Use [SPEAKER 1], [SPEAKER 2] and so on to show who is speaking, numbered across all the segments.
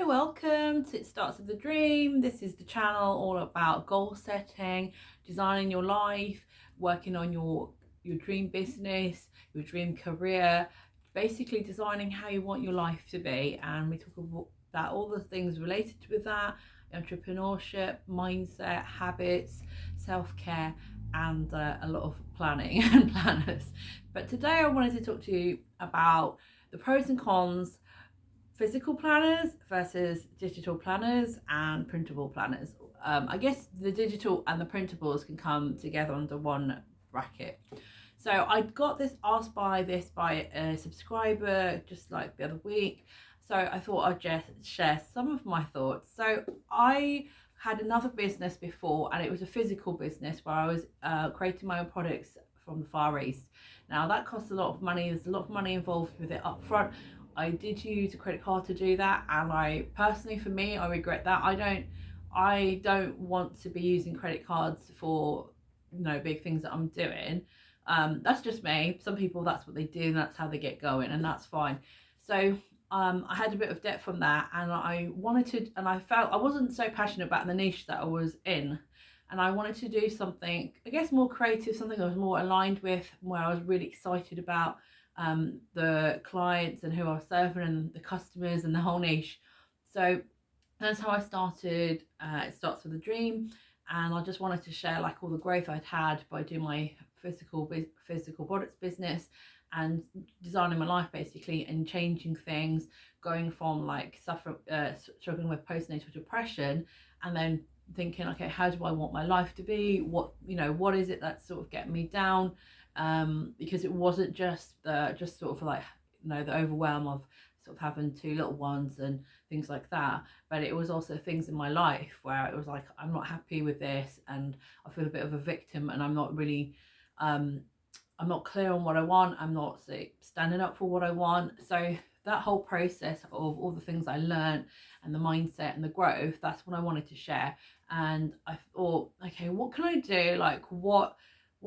[SPEAKER 1] welcome to It Starts with a Dream. This is the channel all about goal setting, designing your life, working on your dream business, your dream career, basically designing how you want your life to be. And we talk about all the things related with that: entrepreneurship, mindset, habits, self-care, and a lot of planning and planners. But today I wanted to talk to you about the pros and cons: physical planners versus digital planners and printable planners. I guess the digital and the printables can come together under one bracket. So I got asked by a subscriber just like the other week. So I thought I'd just share some of my thoughts. So I had another business before, and it was a physical business where I was creating my own products from the Far East. Now that costs a lot of money. There's a lot of money involved with it up front. I did use a credit card to do that, and I personally, for me, I regret that. I don't want to be using credit cards for big things that I'm doing. That's just me. Some people, that's what they do, and that's how they get going, and that's fine. So I had a bit of debt from that, and I felt I wasn't so passionate about the niche that I was in, and I wanted to do something, I guess, more creative, something I was more aligned with, where I was really excited about the clients and who I was serving and the customers and the whole niche. So that's how I started It Starts with a Dream, and I just wanted to share like all the growth I'd had by doing my physical products business and designing my life basically, and changing things, going from like struggling with postnatal depression, and then thinking, okay, how do I want my life to be? What is it that's sort of getting me down? Because it wasn't just sort of like the overwhelm of sort of having two little ones and things like that, but it was also things in my life where it was like, I'm not happy with this, and I feel a bit of a victim, and I'm not really I'm not clear on what I want. I'm not standing up for what I want. So that whole process of all the things I learned and the mindset and the growth, that's what I wanted to share. And I thought, okay, what can I do? Like, what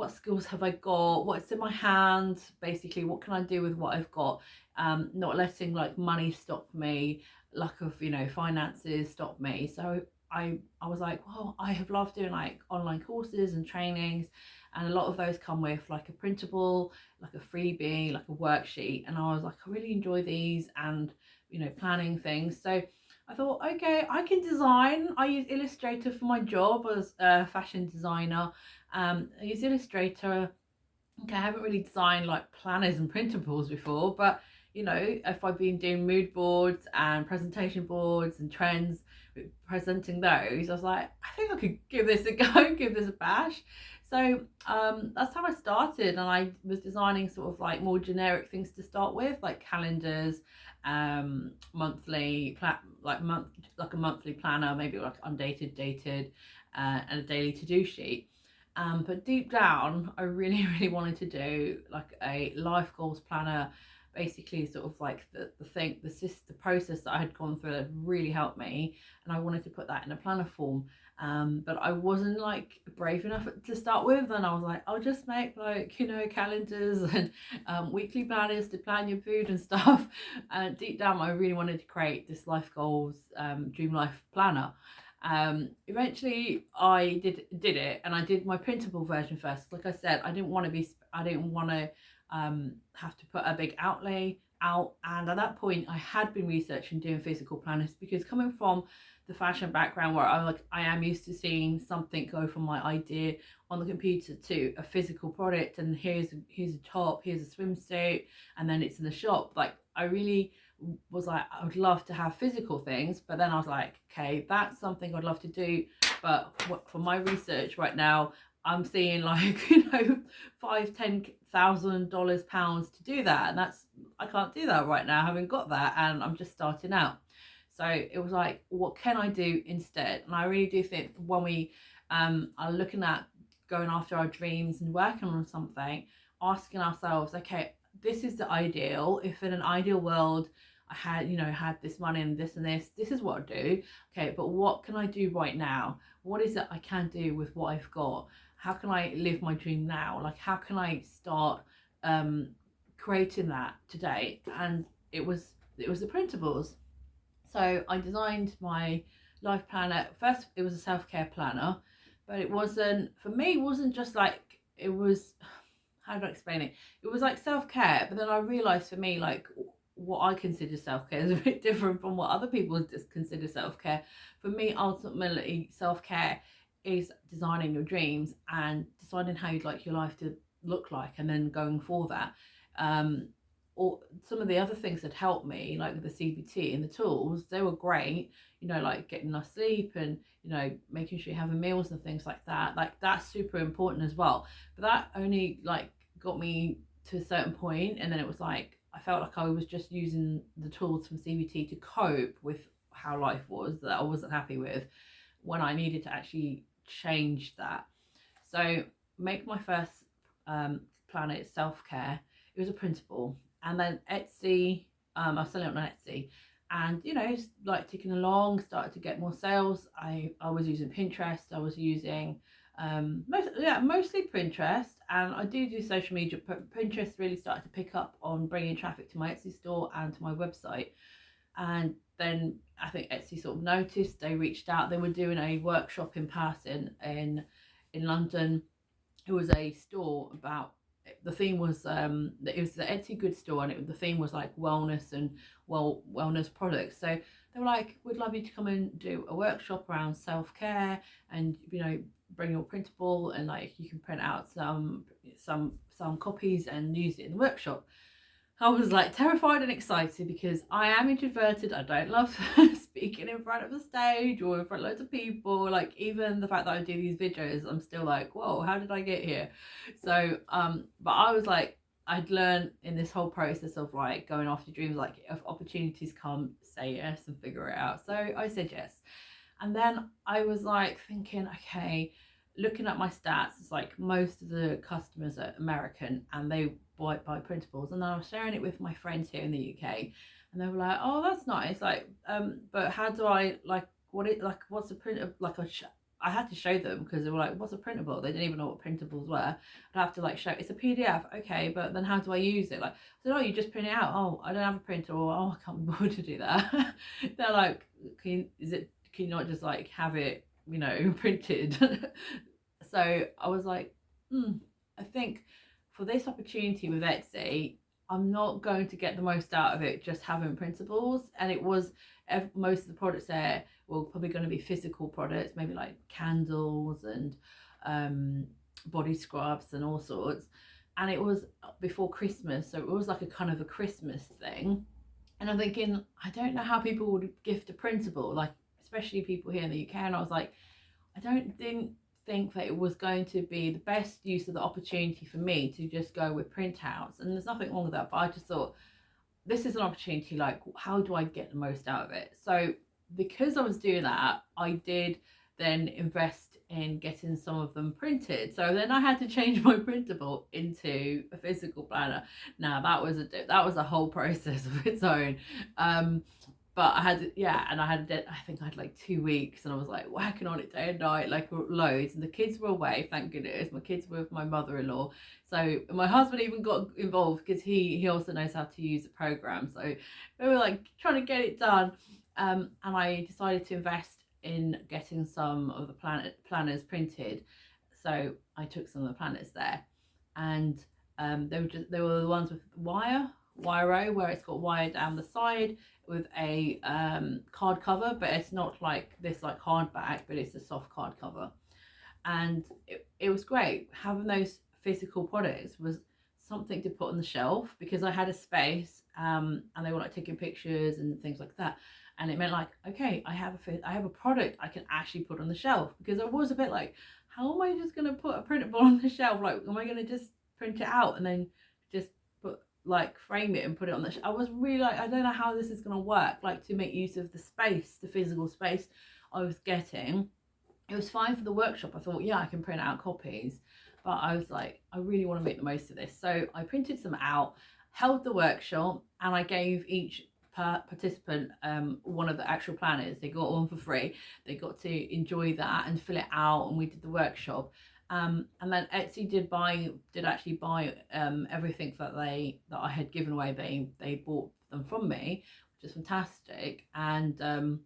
[SPEAKER 1] skills have I got? What's in my hands? Basically, what can I do with what I've got? Not letting like money stop me, lack of finances stop me. So I was like, well, I have loved doing like online courses and trainings, and a lot of those come with like a printable, like a freebie, like a worksheet, and I was like, I really enjoy these, and planning things. So I thought, okay, I can design. I use Illustrator for my job as a fashion designer. I use Illustrator. Okay, I haven't really designed like planners and printables before, but if I've been doing mood boards and presentation boards and trends, presenting those, I was like, I think I could give this a go, give this a bash. So that's how I started, and I was designing sort of like more generic things to start with, like calendars, monthly like a monthly planner, maybe like undated, dated, and a daily to-do sheet. But deep down, I really, really wanted to do like a life goals planner, basically sort of like the process that I had gone through that really helped me, and I wanted to put that in a planner form. But I wasn't like brave enough to start with, and I was like, I'll just make like calendars and weekly planners to plan your food and stuff. And deep down, I really wanted to create this life goals dream life planner. Eventually I did it, and I did my printable version first. Like I said, I didn't want to have to put a big outlay out, and at that point I had been researching doing physical planners, because coming from the fashion background, where I am used to seeing something go from my idea on the computer to a physical product, and here's a top, here's a swimsuit, and then it's in the shop. Like, I really was like, I would love to have physical things, but then I was like, okay, that's something I'd love to do, but for my research right now, I'm seeing like $5,000-10,000 pounds to do that, and I can't do that right now. I haven't got that, and I'm just starting out. So it was like, what can I do instead? And I really do think when we are looking at going after our dreams and working on something, asking ourselves, okay, this is the ideal. If in an ideal world I had this money and this, this is what I'd do. Okay, but what can I do right now? What is it I can do with what I've got? How can I live my dream now? Like, how can I start creating that today? And it was the printables. So I designed my life planner. First, it was a self-care planner, but it wasn't, for me, it wasn't just like, it was, how do I explain it? It was like self-care, but then I realized for me, like, what I consider self-care is a bit different from what other people just consider self-care. For me, ultimately, self-care is designing your dreams and deciding how you'd like your life to look like, and then going for that. Um, or some of the other things that helped me, like the CBT and the tools, they were great, you know, like getting enough sleep and, you know, making sure you're having meals and things like that. Like that's super important as well. But that only like got me to a certain point, and then it was like I felt like I was just using the tools from CBT to cope with how life was that I wasn't happy with, when I needed to actually change that. So make my first planet self-care. It was a printable, and then Etsy. I was selling it on Etsy, and you know, like ticking along, started to get more sales. I was using Pinterest. I was using mostly Pinterest, and I do social media. But Pinterest really started to pick up on bringing traffic to my Etsy store and to my website. And then I think Etsy sort of noticed. They reached out. They were doing a workshop in person in London. It was a store about, the theme was it was the Etsy goods store, and the theme was like wellness and wellness products. So they were like, we'd love you to come and do a workshop around self-care, and you know, bring your printable, and like you can print out some copies and use it in the workshop. I was like terrified and excited because I am introverted. I don't love speaking in front of the stage or in front of loads of people. Like even the fact that I do these videos, I'm still like, whoa, how did I get here? So, but I was like, I'd learned in this whole process of like going after dreams, like if opportunities come, say yes and figure it out. So I said yes. And then I was like thinking, okay, looking at my stats, it's like most of the customers are American and they buy printables. And I was sharing it with my friends here in the UK, and they were like, "Oh, that's nice." Like, but how do I like what's a print of like I had to show them because they were like, "What's a printable?" They didn't even know what printables were. I'd have to like show it's a PDF, okay, but then how do I use it? Like, so no, you just print it out. Oh, I don't have a printer, or oh, I can't be bothered to do that. They're like, can you not just like have it, you know, printed? So I was like, I think for this opportunity with Etsy, I'm not going to get the most out of it just having printables. And it was, most of the products there were probably going to be physical products, maybe like candles and body scrubs and all sorts. And it was before Christmas, so it was like a kind of a Christmas thing. And I'm thinking, I don't know how people would gift a printable, like especially people here in the UK. And I was like, didn't think that it was going to be the best use of the opportunity for me to just go with printouts. And there's nothing wrong with that, but I just thought this is an opportunity, like how do I get the most out of it? So because I was doing that, I did then invest in getting some of them printed. So then I had to change my printable into a physical planner. Now that was a whole process of its own. But I had, and I think I had like 2 weeks, and I was like working on it day and night, like loads. And the kids were away, thank goodness. My kids were with my mother-in-law. So my husband even got involved because he also knows how to use the program. So we were like trying to get it done. And I decided to invest in getting some of the planners printed. So I took some of the planners there, and they were the ones with wire where it's got wire down the side with a card cover, but it's not like this like hardback, but it's a soft card cover. And it was great having those physical products. Was something to put on the shelf because I had a space, and they were like taking pictures and things like that. And it meant like, okay, I have a product I can actually put on the shelf, because I was a bit like, how am I just going to put a printable on the shelf? Like, am I going to just print it out and then just put like frame it and put it on the I was really like, I don't know how this is going to work, like to make use of the space, the physical space I was getting. It was fine for the workshop. I thought, yeah, I can print out copies, but I was like, I really want to make the most of this. So I printed some out, held the workshop, and I gave each participant one of the actual planners. They got one for free. They got to enjoy that and fill it out, and we did the workshop. And then Etsy did actually buy everything that I had given away. They bought them from me, just fantastic. And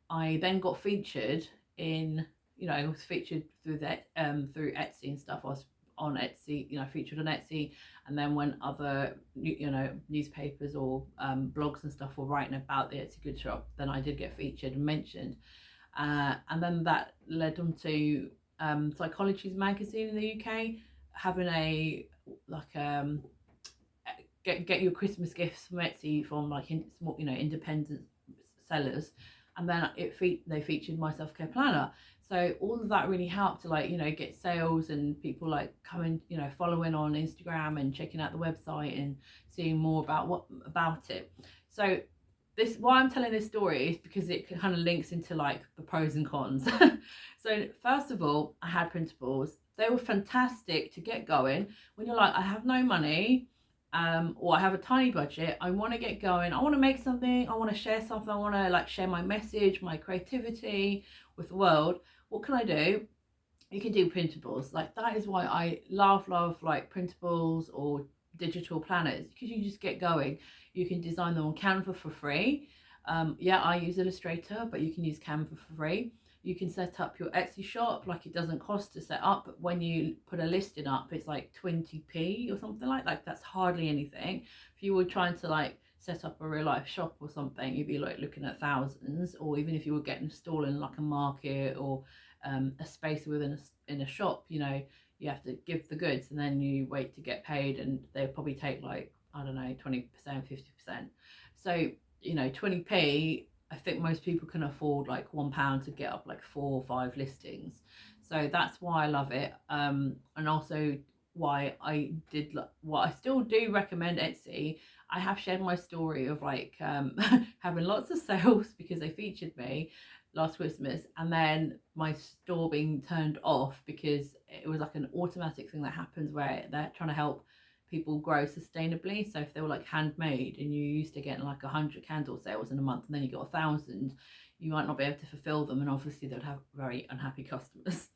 [SPEAKER 1] I then got featured in, I was featured through that through Etsy and stuff. I was on Etsy, featured on Etsy, and then when other newspapers or blogs and stuff were writing about the Etsy Good Shop, then I did get featured and mentioned, and then that led on to Psychology's magazine in the UK having a get your Christmas gifts from Etsy from like small, independent sellers, and then they featured my self-care planner. So all of that really helped to get sales and people like coming, following on Instagram and checking out the website and seeing more about it. So why I'm telling this story is because it kind of links into like the pros and cons. So first of all, I had Printables. They were fantastic to get going when you're like, I have no money, or I have a tiny budget. I want to get going. I want to make something. I want to share something. I want to share my message, my creativity with the world. What can I do? You can do printables. That is why I love printables or digital planners, because you just get going. You can design them on Canva for free. I use Illustrator, but you can use Canva for free. You can set up your Etsy shop, it doesn't cost to set up, but when you put a listing up, it's like 20p or something like that. That's hardly anything. If you were trying to set up a real life shop or something, you'd be looking at thousands. Or even if you were getting a stall in a market or a space within in a shop, you have to give the goods and then you wait to get paid, and they'll probably take 20%, 50%. So 20p, I think most people can afford £1 to get up 4 or 5 listings. So that's why I love it. And also why I did what I still do recommend Etsy. I have shared my story of having lots of sales because they featured me last Christmas, and then my store being turned off because it was an automatic thing that happens where they're trying to help people grow sustainably. So if they were handmade and you used to get 100 candle sales in a month and then you got 1,000, you might not be able to fulfill them, and obviously they'd have very unhappy customers.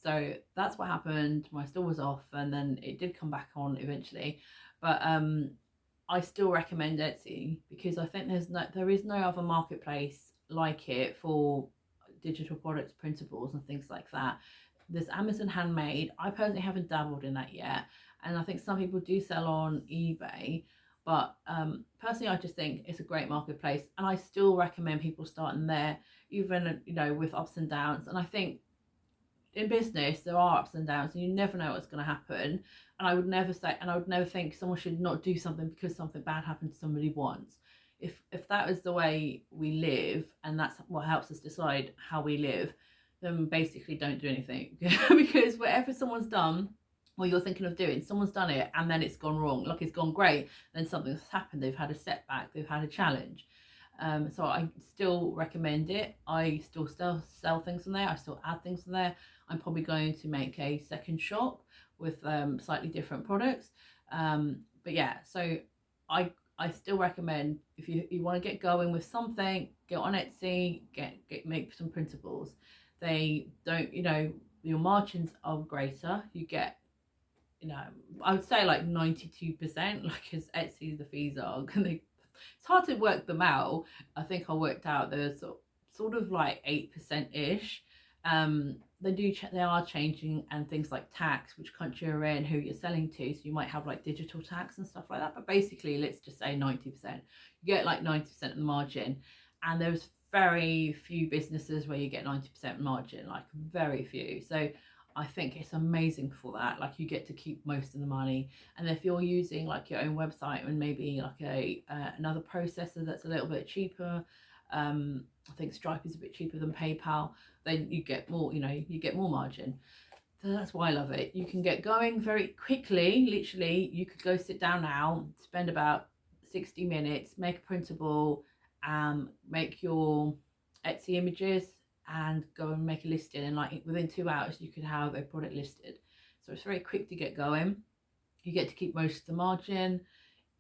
[SPEAKER 1] So that's what happened. My store was off, and then it did come back on eventually, but I still recommend Etsy because I think there is no other marketplace like it for digital products, printables and things like that. There's Amazon Handmade. I personally haven't dabbled in that yet, and I think some people do sell on eBay, but personally I just think it's a great marketplace, and I still recommend people starting there, even with ups and downs. And I think in business there are ups and downs, and you never know what's going to happen. And I would never think someone should not do something because something bad happened to somebody once. If that is the way we live, and that's what helps us decide how we live, then basically don't do anything. Because whatever someone's done or you're thinking of doing, someone's done it and then it's gone wrong. It's gone great, then something's happened, they've had a setback, they've had a challenge. So I still recommend it. I still sell things from there. I still add things from there. I'm probably going to make a second shop with slightly different products. But yeah, so I still recommend, if you want to get going with something, get on Etsy, make some printables. They don't, your margins are greater. You get, I would say 92%, as Etsy, the fees are. It's hard to work them out. I think I worked out there's sort of 8%-ish. They are changing, and things like tax, which country you're in, who you're selling to, so you might have digital tax and stuff like that, but basically let's just say 90%. You get 90% of the margin, and there's very few businesses where you get 90% margin, very few. So I think it's amazing for that. You get to keep most of the money, and if you're using your own website and maybe another processor that's a little bit cheaper, I think Stripe is a bit cheaper than PayPal, then you get more, you get more margin. So that's why I love it. You can get going very quickly. Literally, you could go sit down now, spend about 60 minutes, make a printable, make your Etsy images, and go and make a listing. And within 2 hours, you can have a product listed. So it's very quick to get going. You get to keep most of the margin.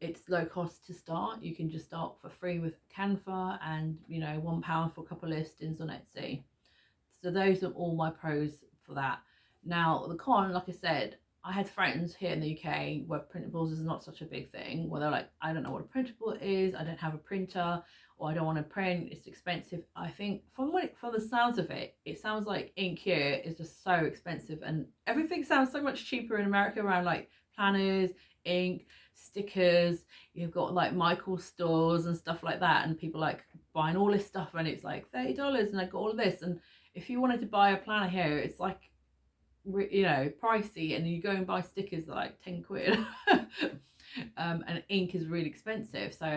[SPEAKER 1] It's low cost to start. You can just start for free with Canva, and £1 for a couple of listings on Etsy. So those are all my pros for that. Now the con, like I said, I had friends here in the UK where printables is not such a big thing, where they're like, I don't know what a printable is, I don't have a printer, or I don't want to print, it's expensive. I think from the sounds of it, it sounds like ink here is just so expensive, and everything sounds so much cheaper in America around like planners, ink, stickers. You've got like Michael's stores and stuff like that, and people like buying all this stuff, and it's like $30 and I got all of this. And if you wanted to buy a planner here, it's like, you know, pricey, and you go and buy stickers like 10 quid. And ink is really expensive, so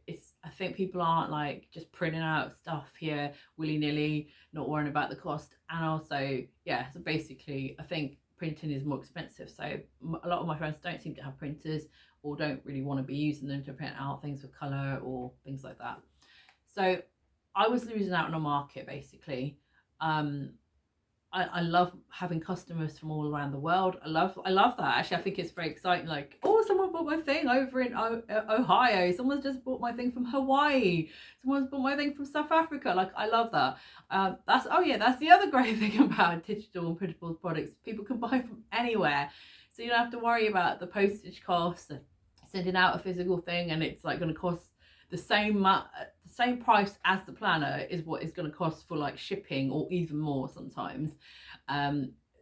[SPEAKER 1] it's, I think people aren't like just printing out stuff here willy-nilly, not worrying about the cost. And also, yeah, so basically I think printing is more expensive, so a lot of my friends don't seem to have printers, or don't really want to be using them to print out things with color or things like that. So I was losing out on a market basically. I love having customers from all around the world. I love that. Actually, I think it's very exciting. Like, oh, someone bought my thing over in Ohio. Someone's just bought my thing from Hawaii. Someone's bought my thing from South Africa. Like, I love that. That's the other great thing about digital and printable products. People can buy from anywhere, so you don't have to worry about the postage costs and sending out a physical thing, and it's like going to cost the same price as the planner is what it's going to cost for like shipping, or even more sometimes.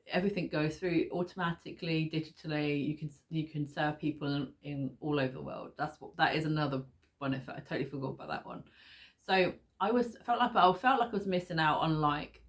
[SPEAKER 1] Everything goes through automatically, digitally. You can serve people in all over the world. That is another benefit. I totally forgot about that one. So I felt like I was missing out on like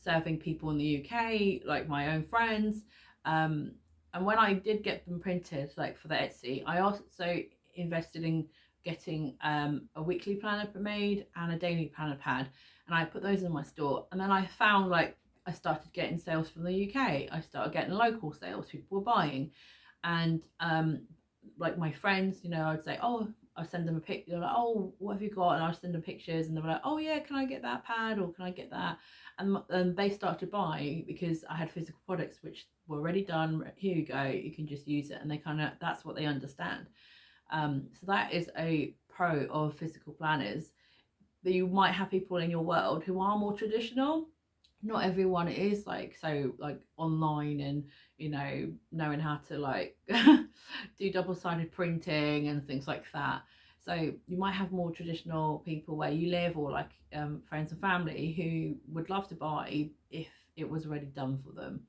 [SPEAKER 1] serving people in the UK, like my own friends. And when I did get them printed, like for the Etsy, I also invested in getting a weekly planner made and a daily planner pad, and I put those in my store. And then I found like I started getting sales from the UK. I started getting local sales, people were buying. And like my friends, you know, I'd say, oh, I send them a picture. They're like, oh, what have you got? And I send them pictures, and they were like, oh yeah, can I get that pad, or can I get that? And they started to buy because I had physical products which were already done. Here you go, you can just use it. And they kind of, that's what they understand. So that is a pro of physical planners. That you might have people in your world who are more traditional. Not everyone is like so like online, and you know, knowing how to like do double-sided printing and things like that. So you might have more traditional people where you live, or like friends and family who would love to buy if it was already done for them.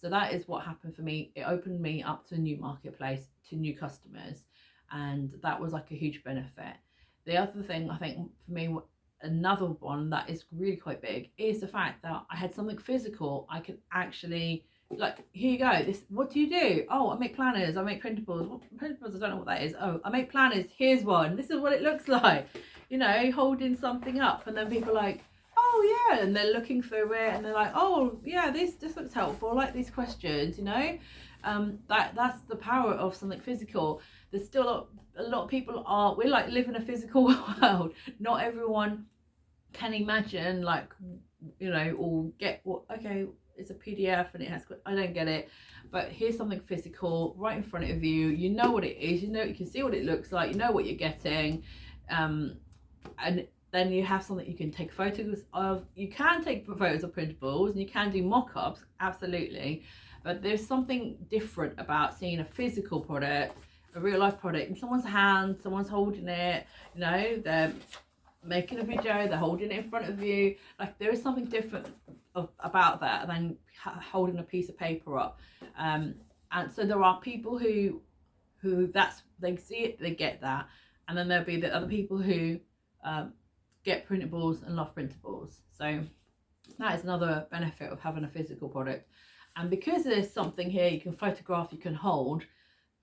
[SPEAKER 1] So that is what happened for me. It opened me up to a new marketplace, to new customers, and that was like a huge benefit. The other thing I think for me, another one that is really quite big, is the fact that I had something physical. I could actually, like, here you go, this, what do you do? Oh, I make planners, I make printables. What printables? I don't know what that is. Oh, I make planners, here's one, this is what it looks like, you know, holding something up. And then people are like, oh yeah, and they're looking through it, and they're like, oh yeah, this looks helpful, I like these questions, you know. That's the power of something physical. There's still a lot of people are, we like live in a physical world. Not everyone can imagine, like, you know, or get what, okay, it's a PDF and it has, I don't get it, but here's something physical right in front of you. You know what it is, you know, you can see what it looks like, you know what you're getting. And then you have something you can take photos of. You can take photos of printables, and you can do mock-ups, absolutely. But there's something different about seeing a physical product, a real life product in someone's hand, someone's holding it, you know, they're making a video, they're holding it in front of you. Like, there is something different about that than holding a piece of paper up. And so there are people who that's, they see it, they get that. And then there'll be the other people who get printables and love printables. So that is another benefit of having a physical product. And because there's something here you can photograph, you can hold,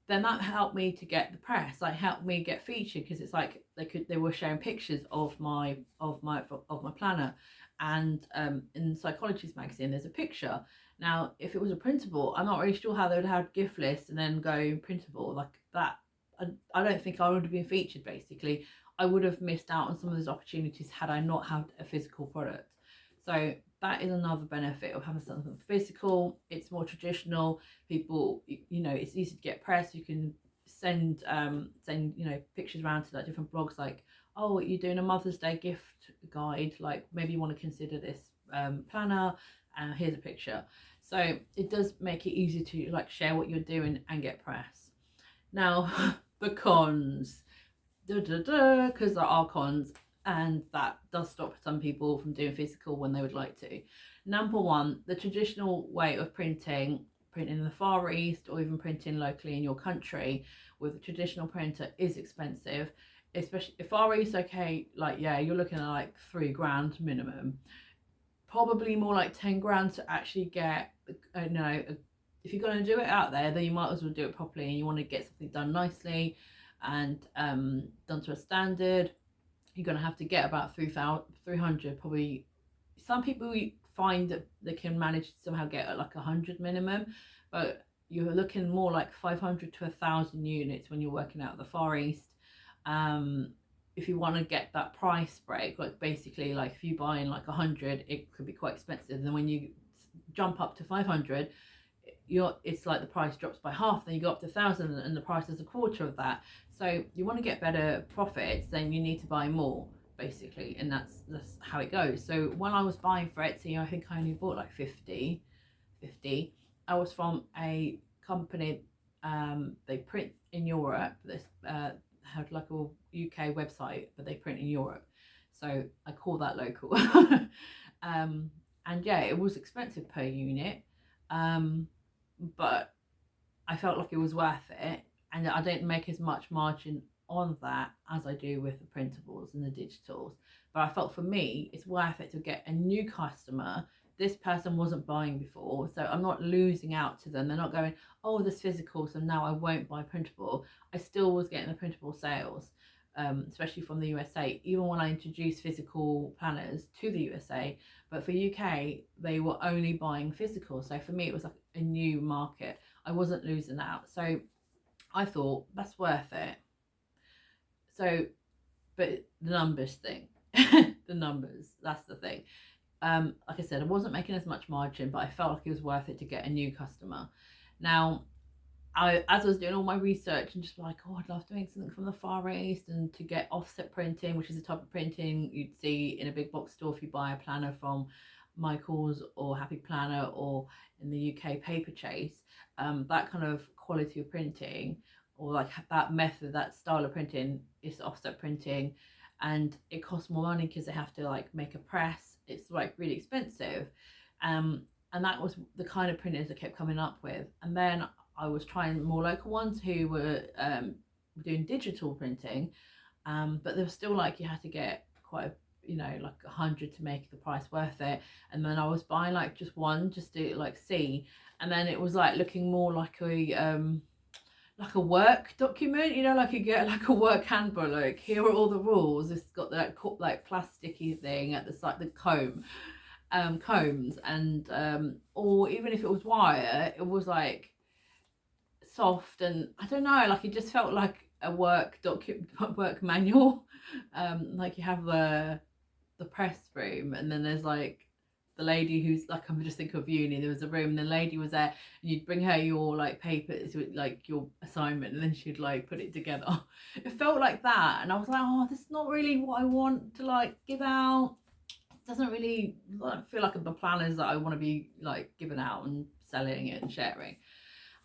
[SPEAKER 1] then that helped me to get the press, like helped me get featured, because it's like they were sharing pictures of my planner. And in Psychologist magazine there's a picture. Now if it was a printable, I'm not really sure how they would have gift lists and then go printable like that. I don't think I would have been featured. Basically, I would have missed out on some of those opportunities had I not had a physical product. So that is another benefit of having something physical. It's more traditional. People, you know, it's easy to get press. You can send you know, pictures around to like different blogs, like, oh, you're doing a Mother's Day gift guide, like maybe you want to consider this planner, here's a picture. So it does make it easy to like share what you're doing and get press. Now the cons, because there are cons, and that does stop some people from doing physical when they would like to. Number one, the traditional way of printing in the Far East, or even printing locally in your country with a traditional printer, is expensive. Especially if Far East, okay, like yeah, you're looking at like £3,000 minimum, probably more like 10 grand to actually get if you're going to do it out there, then you might as well do it properly, and you want to get something done nicely and done to a standard. You're going to have to get about 300 probably. Some people find that they can manage to somehow get like 100 minimum, but you're looking more like 500 to 1,000 units when you're working out of the Far East. If you want to get that price break, like basically like if you buy in like 100, it could be quite expensive. And then when you jump up to 500, it's like the price drops by half. Then you go up to 1,000 and the price is a quarter of that. So you want to get better profits, then you need to buy more basically, and that's how it goes. So when I was buying for Etsy, I think I only bought like 50. I was from a company, they print in Europe. This had like a UK website, but they print in Europe, so I call that local. And yeah, it was expensive per unit, but I felt like it was worth it, and I didn't make as much margin on that as I do with the printables and the digitals. But I felt for me it's worth it to get a new customer. This person wasn't buying before, so I'm not losing out to them. They're not going, oh, this physical, so now I won't buy printable. I still was getting the printable sales, especially from the USA, even when I introduced physical planners to the USA. But for UK, they were only buying physical. So for me, it was like a new market. I wasn't losing out. So I thought that's worth it. So, but the numbers thing, the numbers, that's the thing. Like I said, I wasn't making as much margin, but I felt like it was worth it to get a new customer. Now, as I was doing all my research and just like, oh, I'd love doing something from the Far East, and to get offset printing, which is a type of printing you'd see in a big box store if you buy a planner from Michael's or Happy Planner, or in the UK Paper Chase. That kind of quality of printing, or like that method, that style of printing, is offset printing, and it costs more money because they have to like make a press. It's like really expensive, and that was the kind of printers I kept coming up with. And then I was trying more local ones who were doing digital printing, but they were still like you had to get quite like 100 to make the price worth it. And then I was buying like just one just to like see, and then it was like looking more like a work document, like you get like a work handbook, like here are all the rules. It's got that like plasticky thing at the side, the combs, and or even if it was wire, it was like soft, and I don't know, like it just felt like a work manual. Like you have the press room, and then there's like the lady who's like, I'm just thinking of uni, there was a room and the lady was there, and you'd bring her your like papers, like your assignment, and then she'd like put it together. It felt like that, and I was like, oh, this is not really what I want to like give out. It doesn't really feel like the planners that I want to be like giving out and selling it and sharing.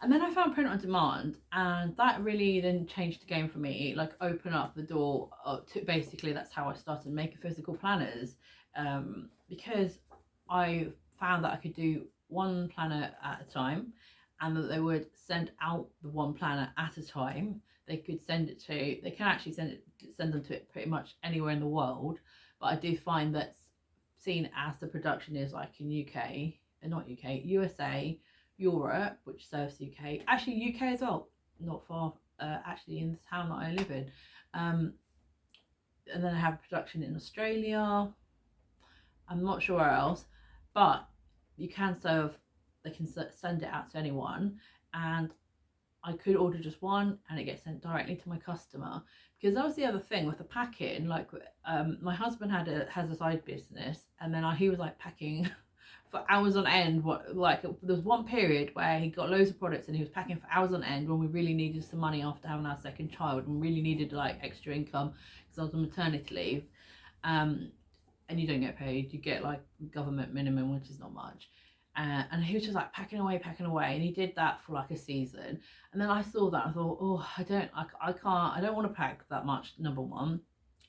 [SPEAKER 1] And then I found print on demand, and that really then changed the game for me, like open up the door to basically, that's how I started making physical planners, because I found that I could do one planner at a time, and that they would send out the one planner at a time. They could they can actually send them to it pretty much anywhere in the world, but I do find that's seen as the production is like in UK, not UK, USA, Europe, which serves UK, actually UK as well, not far, actually in the town that I live in, and then I have production in Australia. I'm not sure where else, but they can send it out to anyone, and I could order just one and it gets sent directly to my customer. Because that was the other thing with the packing, like my husband has a side business, and then he was like packing for hours on end. There was one period where he got loads of products and he was packing for hours on end when we really needed some money after having our second child, and really needed like extra income because I was on maternity leave, and you don't get paid, you get like government minimum, which is not much. And he was just like packing away, and he did that for like a season. And then I saw that, I thought, oh, I can't, I don't want to pack that much, number one.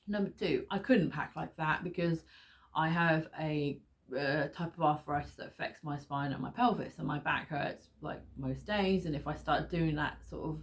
[SPEAKER 1] Number two, I couldn't pack like that because I have a type of arthritis that affects my spine and my pelvis, and my back hurts like most days. And if I start doing that sort of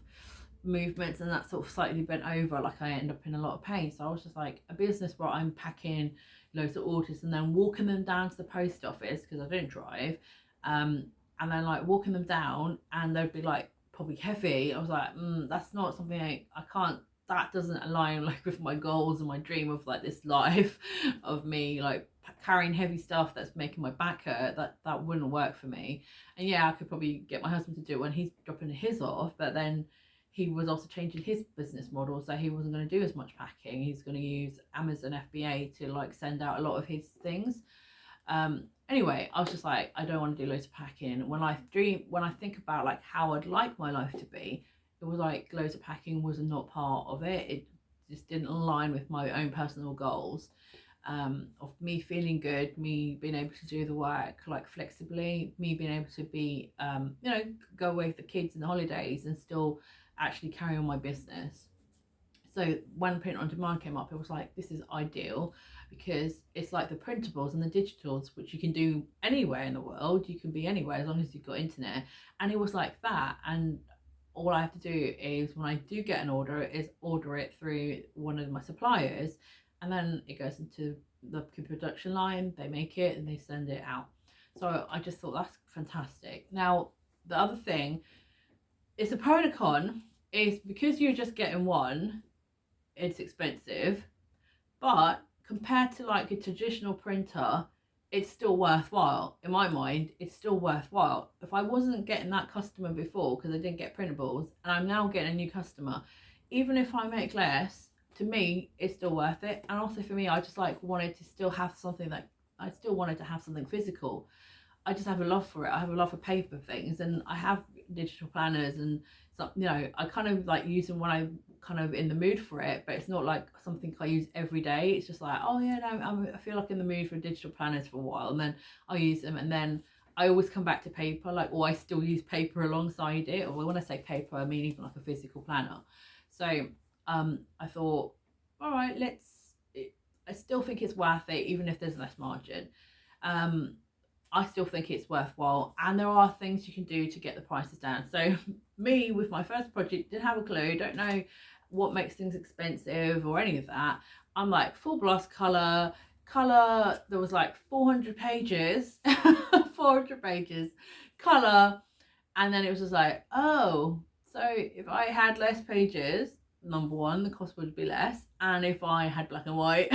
[SPEAKER 1] movements and that sort of slightly bent over, like I end up in a lot of pain. So I was just like, a business where I'm packing loads of orders and then walking them down to the post office because I don't drive, and then like walking them down and they'd be like probably heavy. I was like, that's not something I can't, that doesn't align like with my goals and my dream of like this life of me like carrying heavy stuff that's making my back hurt. That wouldn't work for me. And yeah, I could probably get my husband to do it when he's dropping his off, but then he was also changing his business model, so he wasn't going to do as much packing. He's going to use Amazon FBA to like send out a lot of his things. Anyway, I was just like, I don't want to do loads of packing. When I think about like how I'd like my life to be, it was like loads of packing was not part of it. It just didn't align with my own personal goals, of me feeling good, me being able to do the work like flexibly, me being able to be, go away with the kids in the holidays and still actually carry on my business. So when print on demand came up, it was like, this is ideal because it's like the printables and the digitals, which you can do anywhere in the world. You can be anywhere as long as you've got internet. And it was like that. And all I have to do is, when I do get an order, is order it through one of my suppliers, and then it goes into the production line, they make it and they send it out. So I just thought that's fantastic. Now, the other thing, it's a pro and a con, is because you're just getting one, it's expensive, but compared to like a traditional printer, it's still worthwhile. In my mind, it's still worthwhile. If I wasn't getting that customer before because I didn't get printables, and I'm now getting a new customer, even if I make less, to me it's still worth it. And also for me, I just like wanted to still have something, that I still wanted to have something physical. I just have a love for it. I have a love for paper things, and I have digital planners, and so, I kind of like use them when I'm kind of in the mood for it, but it's not like something I use every day. It's just like, oh yeah, no, I feel like in the mood for digital planners for a while, and then I use them, and then I always come back to paper, like, or I still use paper alongside it. Or when I say paper, I mean even like a physical planner. So I thought, all right, I still think it's worth it, even if there's less margin. I still think it's worthwhile, and there are things you can do to get the prices down. So me, with my first project, didn't have a clue, don't know what makes things expensive or any of that. I'm like, full blast color, there was like 400 pages, 400 pages, color. And then it was just like, oh, so if I had less pages, number one, the cost would be less. And if I had black and white,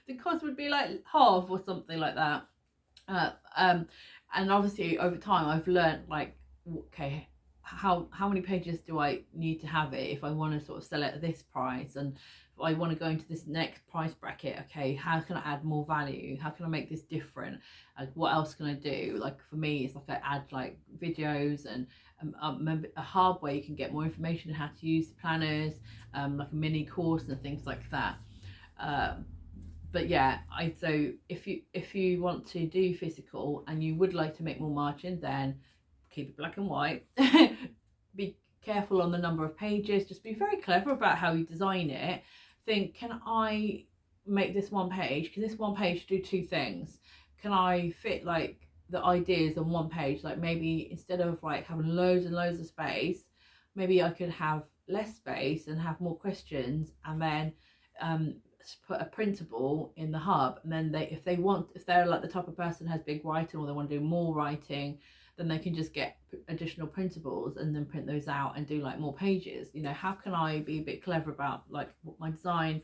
[SPEAKER 1] the cost would be like half or something like that. And obviously over time I've learned, like, okay, how many pages do I need to have it if I want to sort of sell it at this price, and if I want to go into this next price bracket, okay, how can I add more value, how can I make this different, like what else can I do? Like for me, it's like I add like videos and a hub where you can get more information on how to use the planners, like a mini course and things like that. But yeah, so if you want to do physical and you would like to make more margin, then keep it black and white. Be careful on the number of pages. Just be very clever about how you design it. Think, can I make this one page? Can this one page do two things? Can I fit like the ideas on one page? Like maybe instead of like having loads and loads of space, maybe I could have less space and have more questions, and then put a printable in the hub, and then if they're like the type of person who has big writing or they want to do more writing, then they can just get additional printables and then print those out and do like more pages. How can I be a bit clever about like what my design?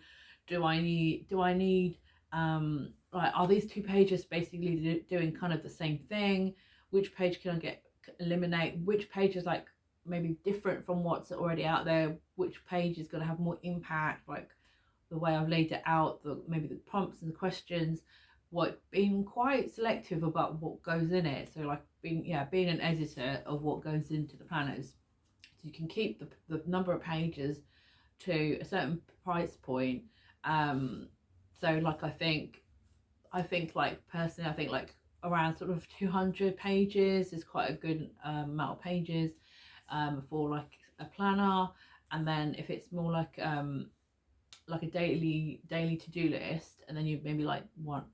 [SPEAKER 1] Do I need like, are these two pages basically doing kind of the same thing? Which page can I eliminate? Which page is like maybe different from what's already out there? Which page is going to have more impact? Like the way I've laid it out, maybe the prompts and the questions, being quite selective about what goes in it. So like being an editor of what goes into the planners, so you can keep the number of pages to a certain price point. So like I think like personally, I think like around sort of 200 pages is quite a good amount of pages for like a planner. And then if it's more like a daily to-do list, and then you maybe like want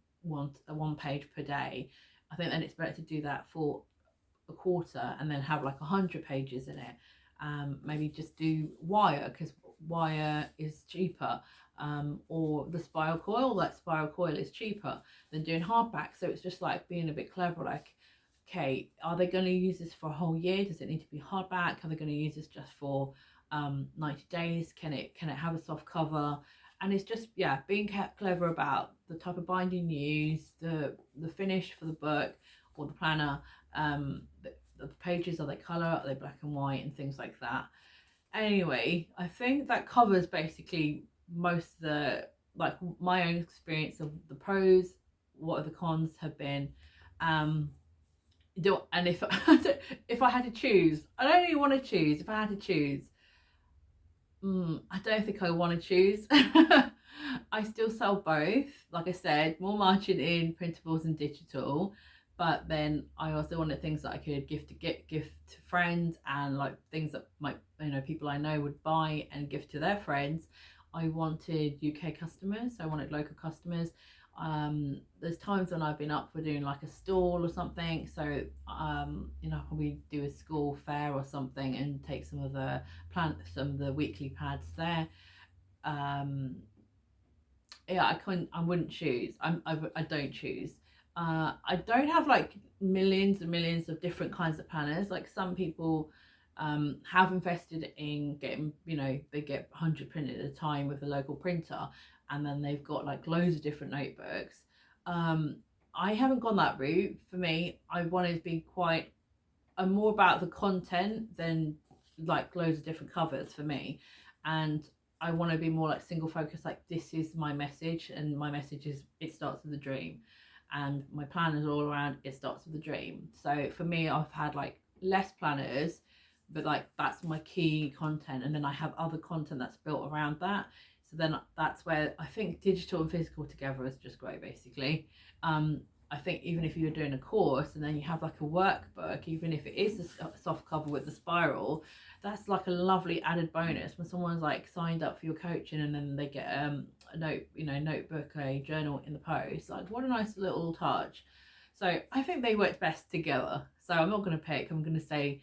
[SPEAKER 1] a 1 page per day, I think then it's better to do that for a quarter and then have like 100 pages in it. Maybe just do wire, because wire is cheaper, or the spiral coil. That spiral coil is cheaper than doing hardback. So it's just like being a bit clever, like, okay, are they going to use this for a whole year? Does it need to be hardback? Are they going to use this just for 90 days? Can it have a soft cover? And it's just, yeah, being clever about the type of binding you use, the finish for the book or the planner, the pages, are they colour, are they black and white, and things like that. Anyway, I think that covers basically most of the, like, my own experience of the pros, what the cons have been. And if if I had to choose, I don't really want to choose. If I had to choose, I don't think I want to choose. I still sell both. Like I said, more margin in printables and digital, but then I also wanted things that I could gift to friends, and like things that might, people I know would buy and gift to their friends. I wanted UK customers, so I wanted local customers. There's times when I've been up for doing like a stall or something, so probably do a school fair or something and take some of the weekly pads there. Yeah, I wouldn't choose. I don't choose. I don't have like millions and millions of different kinds of planners. Like some people have invested in getting, they get 100 printed at a time with a local printer, and then they've got like loads of different notebooks. I haven't gone that route. For me, I wanted to be I'm more about the content than like loads of different covers for me. And I want to be more like single focus, like this is my message, and my message is it starts with a dream, and my planners all around it starts with a dream. So for me, I've had like less planners, but like that's my key content, and then I have other content that's built around that. So then that's where I think digital and physical together is just great, basically. I think even if you're doing a course and then you have like a workbook, even if it is a soft cover with the spiral, that's like a lovely added bonus when someone's like signed up for your coaching and then they get a notebook, a journal in the post. Like, what a nice little touch. So I think they work best together. So I'm not going to pick, I'm going to say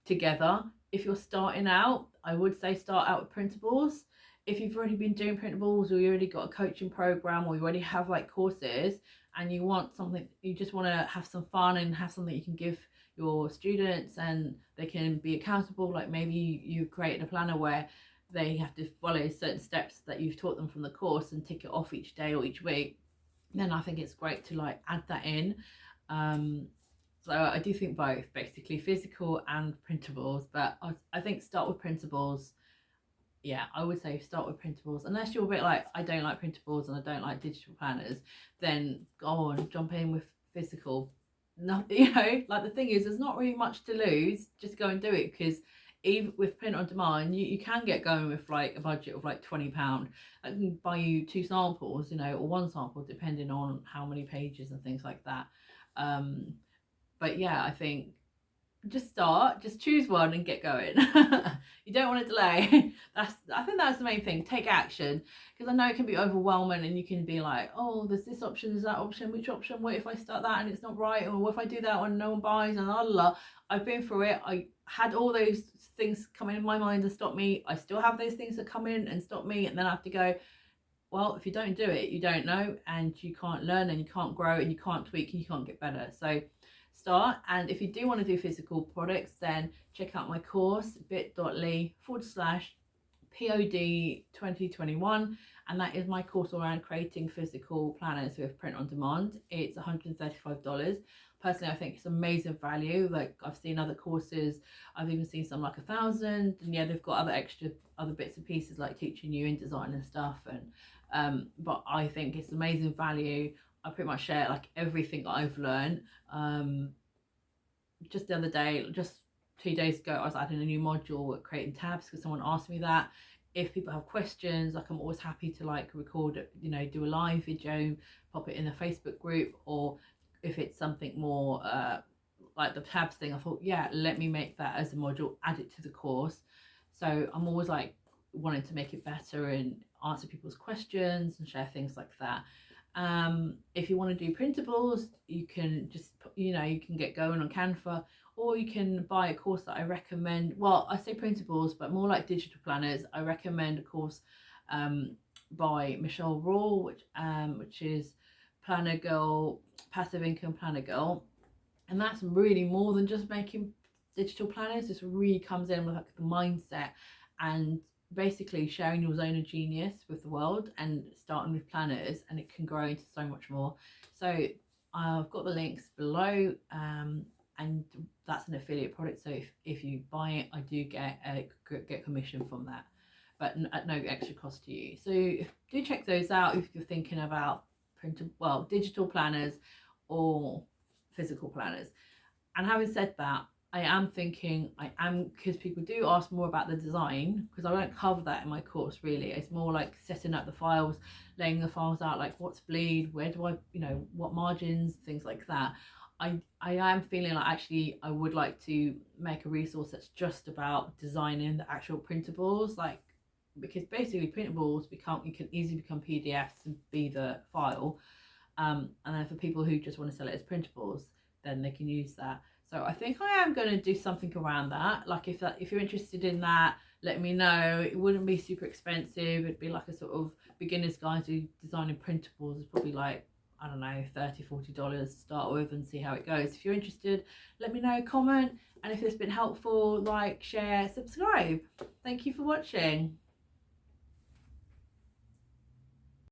[SPEAKER 1] together. If you're starting out, I would say start out with printables. If you've already been doing printables, or you already got a coaching program, or you already have like courses, and you want something, you just want to have some fun and have something you can give your students and they can be accountable, like maybe you created a planner where they have to follow certain steps that you've taught them from the course and tick it off each day or each week, then I think it's great to like add that in. So I do think both, basically physical and printables, but I think start with printables. Yeah, I would say start with printables. Unless you're a bit like, I don't like printables and I don't like digital planners, then go on, jump in with physical. No, like the thing is, there's not really much to lose. Just go and do it, because even with print on demand, you can get going with like a budget of like £20. I can buy you 2 samples, or 1 sample, depending on how many pages and things like that. But yeah, I think just choose one and get going. You don't want to delay. I think that's the main thing. Take action, because I know it can be overwhelming and you can be like, oh, there's this option, there's that option, which option, what if I start that and it's not right, or what if I do that one and no one buys, and I've been through it. I had all those things come in my mind and stop me. I still have those things that come in and stop me, and then I have to go, well, if you don't do it, you don't know, and you can't learn, and you can't grow, and you can't tweak, and you can't get better. So start. And if you do want to do physical products, then check out my course, bit.ly/POD 2021, and that is my course around creating physical planners with print on demand. It's $135. Personally, I think it's amazing value. Like, I've seen other courses, I've even seen some like 1,000, and yeah, they've got other bits and pieces like teaching you InDesign and stuff, and but I think it's amazing value. I pretty much share like everything that I've learned. Just the other day, just 2 days ago, I was adding a new module at creating tabs because someone asked me that. If people have questions, like, I'm always happy to like record, do a live video, pop it in a Facebook group, or if it's something more like the tabs thing, I thought, yeah, let me make that as a module, add it to the course. So I'm always like wanting to make it better and answer people's questions and share things like that. If you want to do printables, you can just, you know, you can get going on Canva, or you can buy a course that I recommend. Well, I say printables, but more like digital planners. I recommend a course by Michelle Raw, which is Planner Girl, Passive Income Planner Girl, and that's really more than just making digital planners. This really comes in with like the mindset and basically sharing your zone of genius with the world and starting with planners, and it can grow into so much more. So I've got the links below, and that's an affiliate product, so if you buy it, I do get commission from that, but at no extra cost to you. So do check those out if you're thinking about digital planners or physical planners. And having said that, because people do ask more about the design, because I won't cover that in my course really. It's more like setting up the files, laying the files out, like what's bleed, where do I, you know, what margins, things like that. I am feeling like actually I would like to make a resource that's just about designing the actual printables, like, because basically printables you can easily become PDFs and be the file, and then for people who just want to sell it as printables, then they can use that. So I think I am going to do something around that. Like if you're interested in that, let me know. It wouldn't be super expensive. It'd be like a sort of beginner's guide to designing printables. It's probably like, I don't know, $30-40 to start with, and see how it goes. If you're interested, let me know, comment, and if it's been helpful, like, share, subscribe. Thank you for watching.